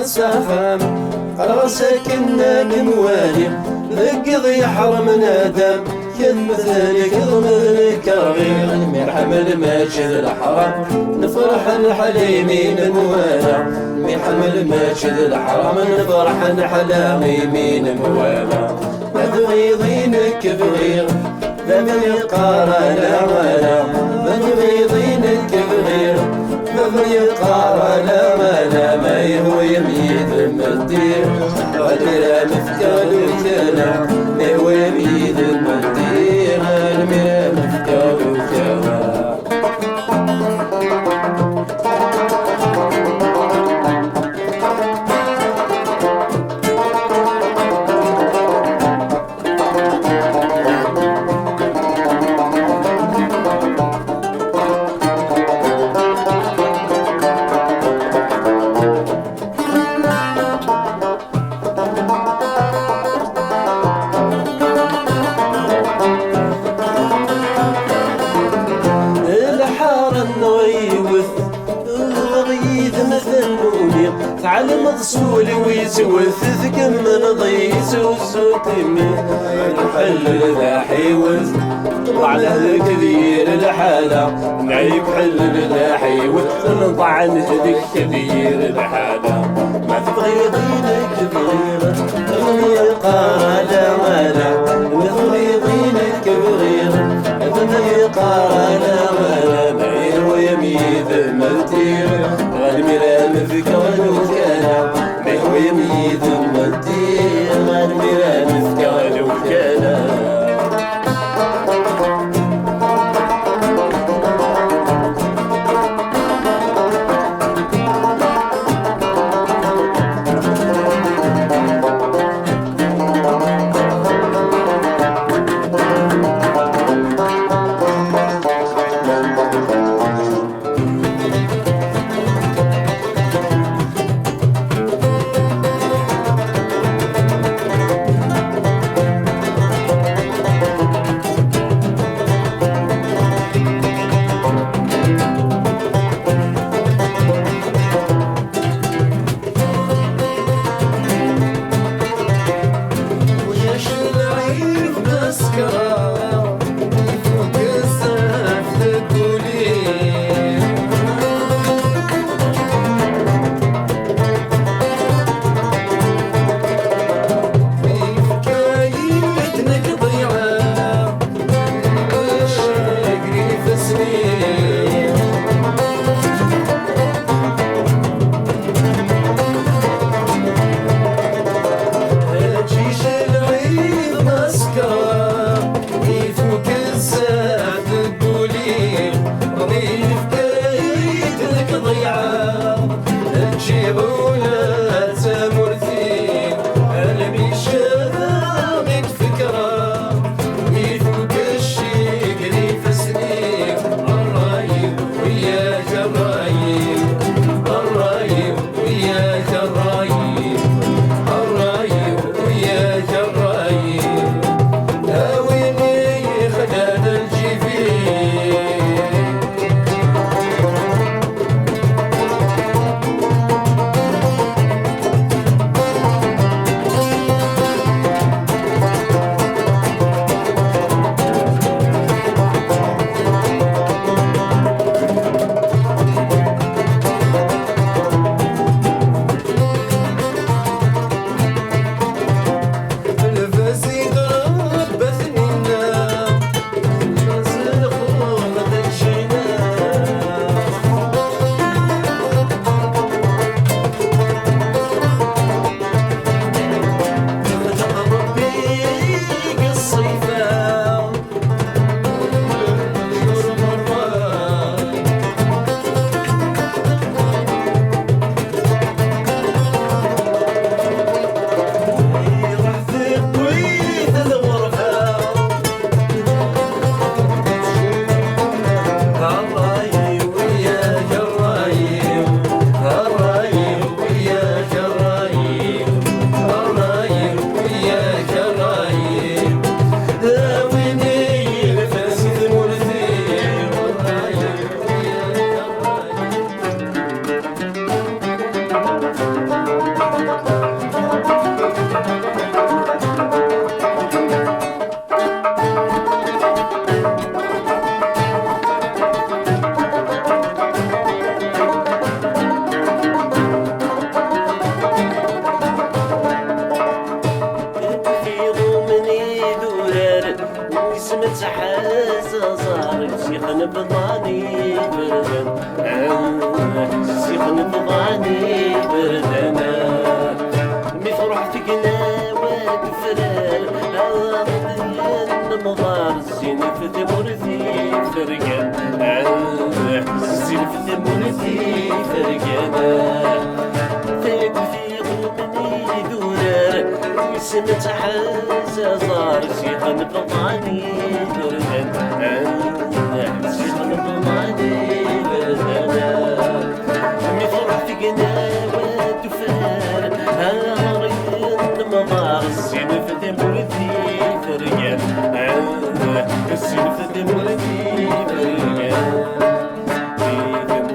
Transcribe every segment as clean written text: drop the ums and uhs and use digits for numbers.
السفام قرا ساكننا الموالي ذقضي حرم نادم كان مثلك ضمنك رغير مرحم الماجد الحرام نفرح الحليمين الموالا مرحم الماجد الحرام نفرح الحليمين الموالا أبغي ضينك بغير لا من يقارى لا ولا أبغي ضينك بغير لا من يقارى لا ولا ما يهو يميد المدير غدر مفكر الكلام ما هو يميد المدير غدر مفكر الكلام تعلم ضصولي ويسوث ثكمل ضيس وسوتمي الحل ذا حيوز طلع له كثير الحالة نعيب حل ذا حيوز نطع هذيك كثير الحالة ما تبغي ضينك بغيره تغني قارة مالا ما تبغي ضينك بغيره تغني قارة مالا معير ويميد المرتير غنمي لا مفكر الوكالة ما هو يميد المرتير غنمي لا مفكر الوكالة نبضاني بردان الشيخ نبضاني بردان مفروح فينا وكفران نمضار الزين في ثمرتي فرقان الزين في ثمرتي فرقان فيك في غلمني دورار سمت حازة صار شيخ نبضاني بردان الشيخ نبضاني بردان مفروح فينا وكفران مضار السين في ثمرتي فرقان السين في ثمرتي فرقان في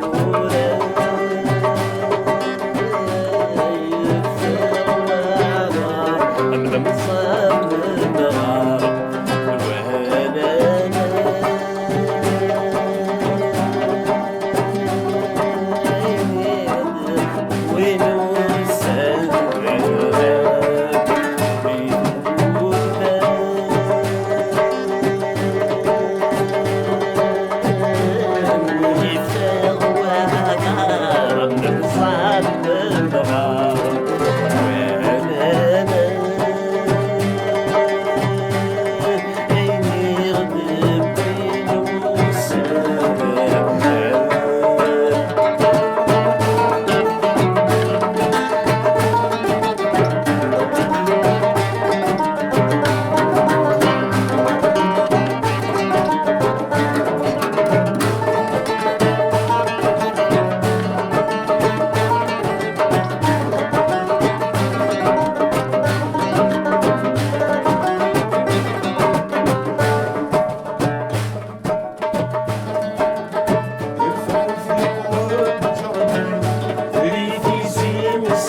ثمورة أملم صام النهار والوهنانا وين وسام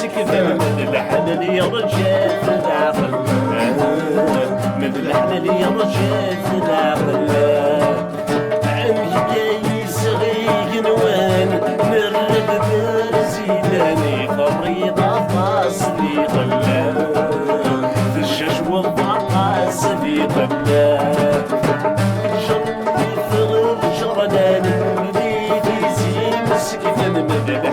الحلال يا رجال العقل من الحلال يا رجال العقل عنك جاي صغير نوان نرد دار زيداني فريضة فاصلي غلان الشاش والضعاس في غلان جرني ثغر جرنان بديتي زي مسكتن مدد